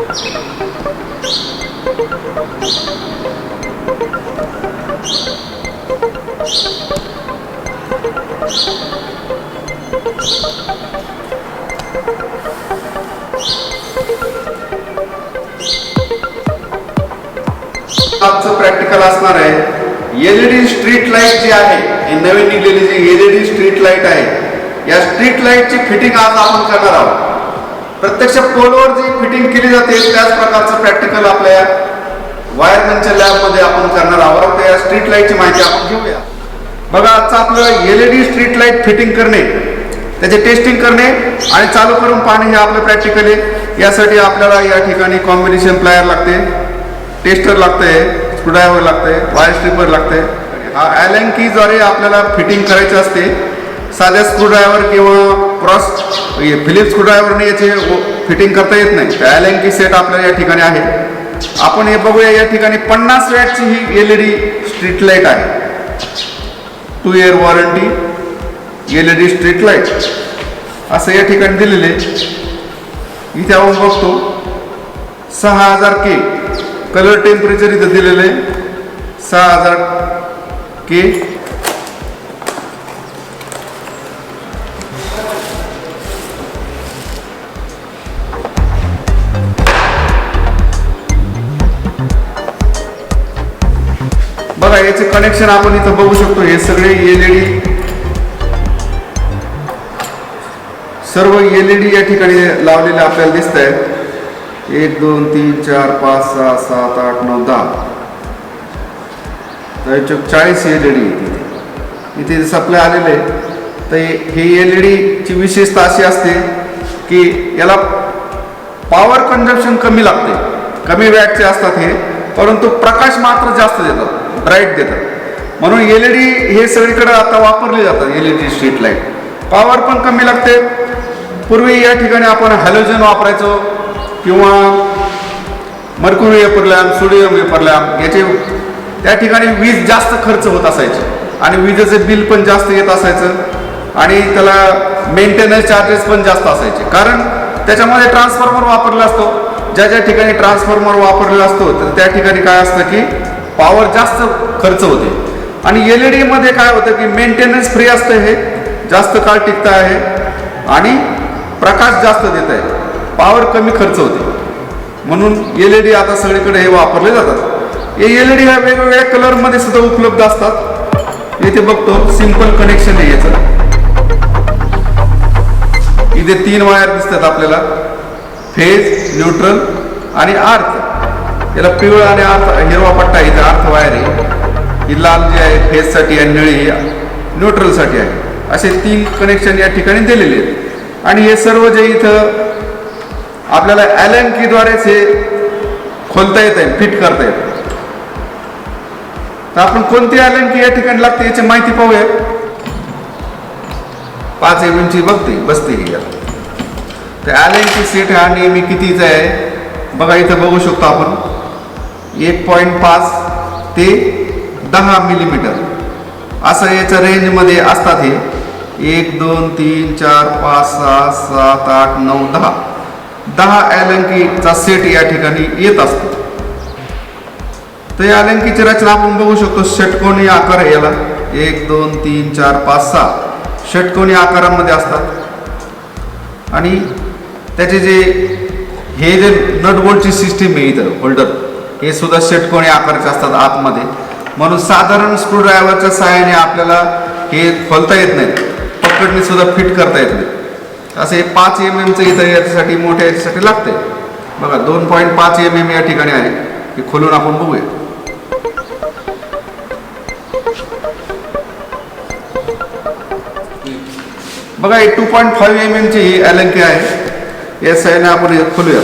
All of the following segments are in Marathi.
आजचं प्रॅक्टिकल असणार आहे एलईडी स्ट्रीट लाईट जी आहे, ही नवीन निघलेली जी एलईडी स्ट्रीट लाईट आहे, या स्ट्रीट लाईटची फिटिंग आज आपण करणार आहोत। प्रत्यक्ष पोलवर जी फिटिंग केली जाते त्याच प्रकारचं प्रॅक्टिकल आपल्या वायरमॅनच्या लॅबमध्ये आपण करणार आहोत। त्या स्ट्रीट लाईटची माहिती आपण घेऊया। बघा, आजचं आपलं एलईडी स्ट्रीट लाईट फिटिंग करणे, त्याचे टेस्टिंग करणे आणि चालू करून पाहणे हे आपलं प्रॅक्टिकल आहे। यासाठी आपल्याला या ठिकाणी कॉम्बिनेशन प्लायर लागते, टेस्टर लागते, स्क्रूड्रायव्हर लागते, वायर स्ट्रिपर लागते। ॲलन की द्वारे आपल्याला फिटिंग करायची असते। साध्या स्क्रूड्रायव्हर किंवा क्रॉस फिलिप्स स्क्रूड्रायव्हरने याचे फिटिंग करता येत नाही। ॲलन की सेट आपल्याला या ठिकाणी आहे। आपण हे बघूया, या ठिकाणी 50 वॅटची ही एलईडी स्ट्रीट लाईट आहे। 2 year warranty LED street light असं या ठिकाणी दिलेले। इथे आपण बघतो 6000 के कलर टेम्परेचर इथं दिलेले 6000 के। बघा, याचे कनेक्शन आपण इथं बघू शकतो। हे सगळे एलईडी, सर्व एलईडी या ठिकाणी लावलेले आपल्याला दिसत आहेत। 1 2 3 4 5 6 7 8 9 10 तर 40 एलईडी इथे सप्लाय आलेले। तर हे एलईडीची विशेषता अशी असते की याला पॉवर कन्झम्पशन कमी लागते, कमी वॅटचे असतात हे, परंतु प्रकाश मात्र जास्त देतात, ब्राईट देतात। म्हणून एलईडी हे सगळीकडे आता वापरले जातात। एलईडी स्ट्रीट लाईट पॉवर पण कमी लागते। पूर्वी या ठिकाणी आपण हॅलोजन वापरायचो किंवा mercury vapour lamp, sodium vapour lamp, याचे त्या ठिकाणी वीज जास्त खर्च होत असायचे आणि विजेचं बिल पण जास्त येत असायचं आणि त्याला मेंटेनन्स चार्जेस पण जास्त असायचे, कारण त्याच्यामध्ये ट्रान्सफॉर्मर वापरला असतो। ज्या ज्या ठिकाणी ट्रान्सफॉर्मर वापरलेला असतो तर त्या ठिकाणी काय असतं की पॉवर जास्त खर्च होते। आणि एलईडी मध्ये काय होतं की मेंटेनन्स फ्री असतं, हे जास्त काळ टिकतं आहे आणि प्रकाश जास्त देत आहे, पॉवर कमी खर्च होते। म्हणून एलईडी आता सगळीकडे हे वापरले जातात। हे एलईडी ह्या वेगवेगळ्या कलरमध्ये सुद्धा उपलब्ध असतात। इथे बघतो सिंपल कनेक्शन आहे याचं। इथे 3 वायर दिसतात आपल्याला, फेज, न्यूट्रल आणि अर्थ। याला पिवळा आणि अर्थ हिरवा पट्टा इथे अर्थ वायर आहे। ही लाल जी आहे फेज साठी आणि निळी न्यूट्रल साठी आहे। असे 3 कनेक्शन या ठिकाणी दिलेले आहेत। आणि हे सर्व जे इथं आपल्याला ॲलन की द्वारेच हे खोलता येत आहे, फिट करता येत। तर आपण कोणती ॲलन की या ठिकाणी लागते याची माहिती पाहूया। 5 mm ची बसते ही याला। तर ॲलन की सेट हा नेहमी कितीचा आहे बघा, इथं बघू शकतो आपण 1.5 ते 10 मिलीमीटर असं याच्या रेंजमध्ये असतात। हे 1 2 3 4 5 6 7 8 9 10 ॲलन कीचा सेट या ठिकाणी येत असतो। तर या ॲलन कीची रचना आपण बघू शकतो। षटकोनी आकार आहे याला, 1 2 3 4 5 6 षटकोनी आकारामध्ये असतात। आणि त्याचे जे हे जे नट बोल्टची सिस्टीम आहे इथं होल्डर, हे सुद्धा षटकोनी आकाराचे असतात आतमध्ये। म्हणून साधारण स्क्रूड्रायव्हरच्या सहाय्याने आपल्याला हे खोलता येत नाही, पकडणी सुद्धा फिट करता येत नाही। असे 5 mm चं इथं याच्यासाठी मोठ्या याच्यासाठी लागते। बघा 2.5 mm या ठिकाणी आहे, हे खोलून आपण बघूया। बघा हे 2.5 mm ची ही ॲलन की आहे। या सहाय्याने आपण खोलूया।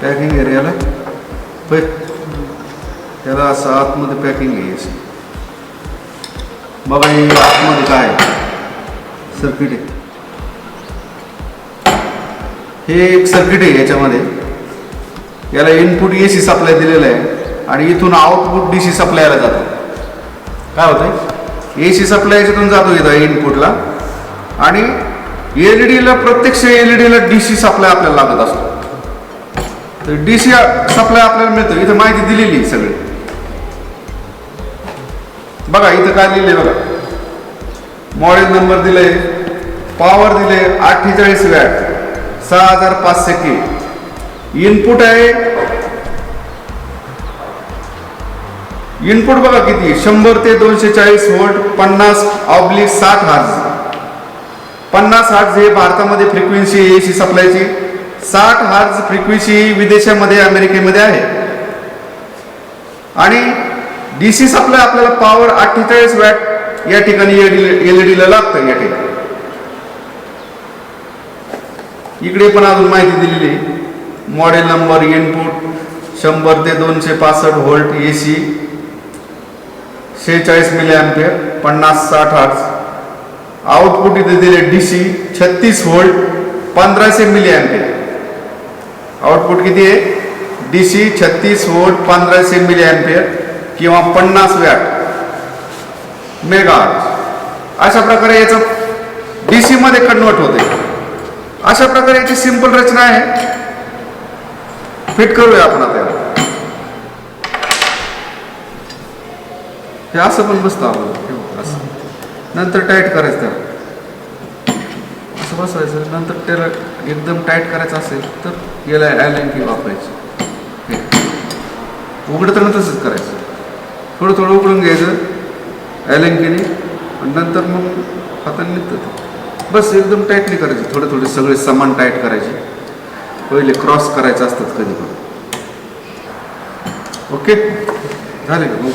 पॅकिंग एरियाला होय, त्याला असं आतमध्ये पॅकिंग आहे. बघा हे आतमध्ये काय सर्किट आहे, हे एक सर्किट आहे. याच्यामध्ये याला इनपुट AC सप्लाय दिलेला आहे आणि इथून आउटपुट DC सप्लायला जातो. काय होतंय, AC सप्लाय याच्यातून जातो इथं इनपुटला आणि एलईडीला प्रत्यक्ष एलईडीला DC सप्लाय आपल्याला लागत असतो. तर DC सप्लाय आपल्याला मिळतो. इथं माहिती दिलेली सगळी. बघा इथं काय लिहिले बघा, मॉडेल नंबर दिले, पॉवर दिले 48 वॅट, 6500 के. इनपुट आहे, इनपुट बघा किती, 100 ते 240 व्होल्ट, 50/60 हर्ट्झ. 50 हर्ट्झ हे भारतामध्ये फ्रिक्वेन्सी AC सप्लायची, 60 हर्ट्झ फ्रिक्वेन्सी विदेशामध्ये अमेरिकेमध्ये आहे. आणि DC सप्लाय आपल्याला पॉवर 48 वॅट या ठिकाणी एलईडीला लागतं. या ठिकाणी इकडे पण अजून माहिती दिलेली, मॉडेल नंबर, इनपुट 100 ते 265 volt AC, 46 milliampere, 50-60 hertz. Output इथे दिले DC 36 volt, 1500 milliampere. Output किती आहे, DC 36 व्होल्ट, 1500 मिली अँपिअर किंवा 50 वॅट मेगाहर्ट्झ. अशा प्रकारे याचं DC मध्ये कन्वर्ट होते. अशा प्रकारे याची सिंपल रचना आहे. फिट करूया आपण आता. हे असं पण बसतं आपण, असं नंतर टाईट करायचं, त्याला असं बसवायचं. नंतर त्याला एकदम टाईट करायचं असेल तर याला ॲलन की वापरायची. उघडताना तसंच करायचं, थोडं थोडं उघडून घ्यायचं ॲलन कीने आणि नंतर मग हाताने निघतं. बस एकदम टाईट नाही करायची, थोडे थोडे सगळे समान टाईट करायचे. पहिले क्रॉस करायचं असतात कधी पण. ओके झाले का?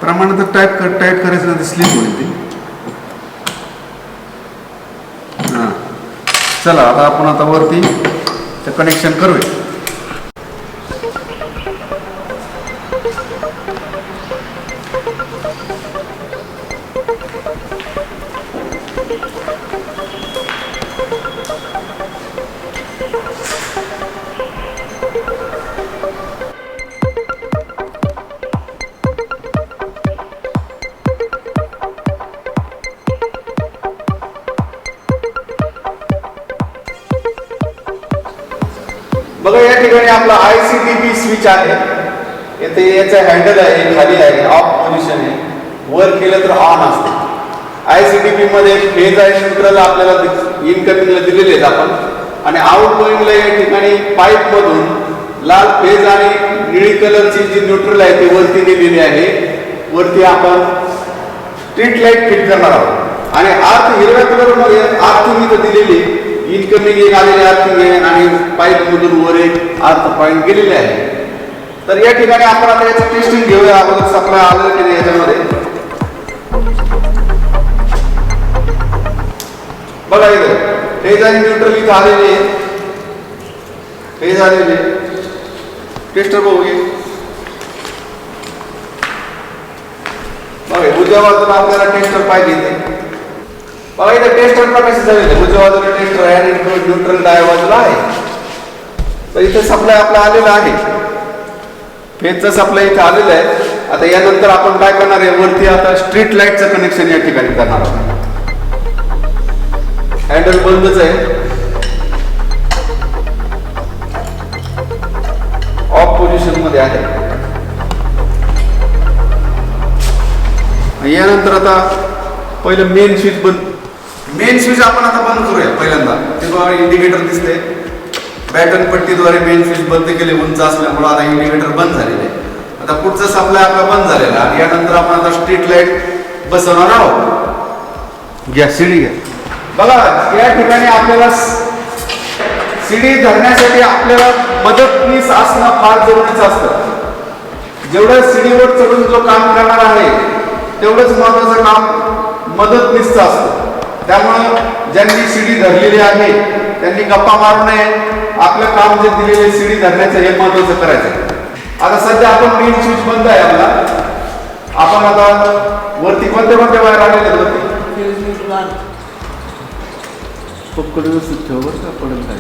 प्रमाणात टाईट करायचं ना, ते स्लिप होईल ती. हां चला आता आपण आता वरती ते कनेक्शन करूया. बघा या ठिकाणी आपला ICDP स्विच आहे. येथे याचा हँडल आहे, खाली आहे, ऑफ पोझिशन आहे. वर केलं तर ऑन असते. ICDP मध्ये फेज आणि न्यूट्रल आपल्याला इनकमिंगला दिलेले आहेत आपण, आणि आउट गोईंगला या ठिकाणी पाईप मधून लाल फेज आणि निळी कलरची जी न्यूट्रल आहे ती वरती दिलेली आहे. वरती आपण स्ट्रीट लाईट फिट करणार आहोत आणि आत हिरव्या कलर मध्ये आर्थिंग इथं दिलेली, इनकमिंग एक आलेले अर्थिंग आहे आणि पाईप मधून वर एक अर्थ पॉइंट गेलेले आहे. तर या ठिकाणी आपण आता याचं टेस्टिंग घेऊया. अगोदर सप्लाय आलं की नाही याच्यामध्ये. बघा इथे फेज आणि न्यूट्रल इथं आलेले, फेज आलेले. टेस्टर बघूया. बघा उजव्या बाजूला आपल्याला टेस्टर पाहिजे. बघा इथे टेस्टर प्रकाशित झालेले, उजव्या बाजूला टेस्टर आहे आणि न्यूट्रल डाव्या बाजूला आहे. तर इथे सप्लाय आपला आलेला आहे, फेजचा सप्लाय इथे आलेला आहे. आता यानंतर आपण काय करणार आहे, वरती आता स्ट्रीट लाईटचं कनेक्शन या ठिकाणी करणार आहोत. हँडल बंदच आहे, ऑफ पोझिशन मध्ये आहे. यानंतर आता पहिलं मेन स्विच बंद, मेन स्विच आपण आता बंद करूया पहिल्यांदा. ते बघा इंडिकेटर दिसते, बॅटन पट्टीद्वारे मेन स्विच बंद केले उंच असल्यामुळे आता इंडिकेटर बंद झालेले. आता पुढचा सप्लाय आपला बंद झालेला आणि यानंतर आपण आता स्ट्रीट लाईट बसवणार आहोत. घ्या सीडी घ्या. बघा या ठिकाणी आपल्याला सीडी धरण्यासाठी आपल्याला मदतनीस असणं फार जरुरीचं असतं. जेवढं सीडीवर चढून जो काम करणार आहे तेवढंच महत्वाचं काम मदतनीसचं असतं. त्यामुळं ज्यांनी शिडी धरलेली आहे त्यांनी गप्पा मारू नये. आपलं काम जे दिलेले शिडी धरण्याचं हे महत्वाचं करायचं. आता सध्या आपण मेन स्विच बंद आहे आपला. आपण आता वरती कोणत्या वायर आलेले आहेत वरती पकड व्यवस्थित ठेव बरं का पडेल काय.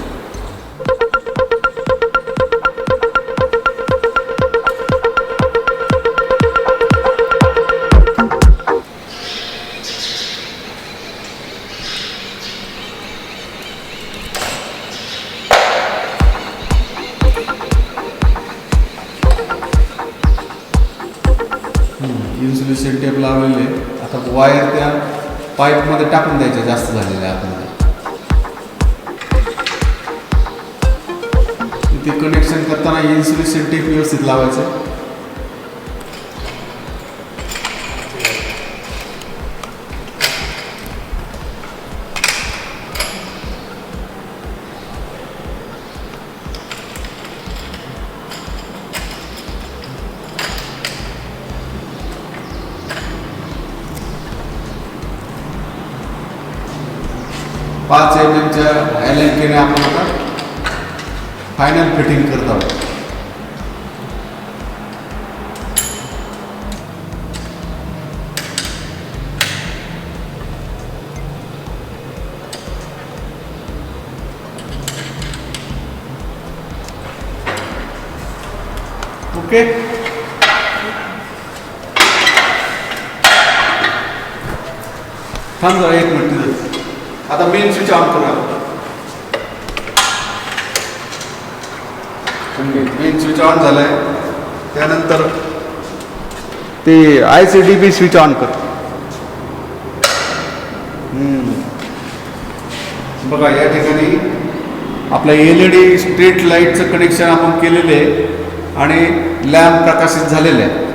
इन्सुलेशन टेप लावलेले. आता वायर त्या पाईपमध्ये टाकून द्यायच्या जास्त झालेल्या आतमध्ये. इथे कनेक्शन करताना इन्सुलेशन टेप व्यवस्थित लावायचं. पाच MM LNK आपण आता फायनल फिटिंग करत आहोत. ओके. थांब जरा 1 मिनिट. आता मेन स्विच ऑन करूया. मेन स्विच ऑन झालाय. त्यानंतर ते ICDB स्विच ऑन कर. बघा या ठिकाणी आपल्या LED स्ट्रीट लाईटचं कनेक्शन आपण केलेले आहे आणि लॅम्प प्रकाशित झालेले आहे.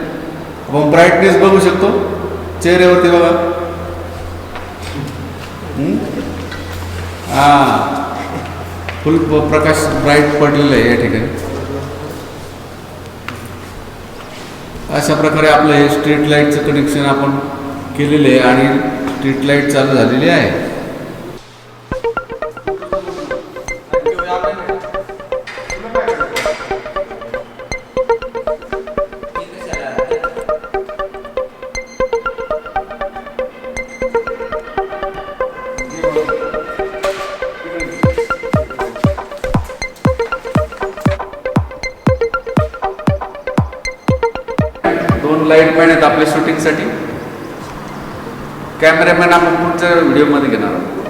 आपण ब्राईटनेस बघू शकतो चेहऱ्यावरती बघा. फुल प्रकाश ब्राईट पडलेलं आहे या ठिकाणी. अशा प्रकारे आपलं हे स्ट्रीट लाईटचं कनेक्शन आपण केलेले आहे आणि स्ट्रीट लाईट चालू झालेली आहे. दोन लाईट मॅन आहेत आपल्या शूटिंगसाठी. कॅमेरामॅन आपण पुढच्या व्हिडिओमध्ये घेणार आहोत.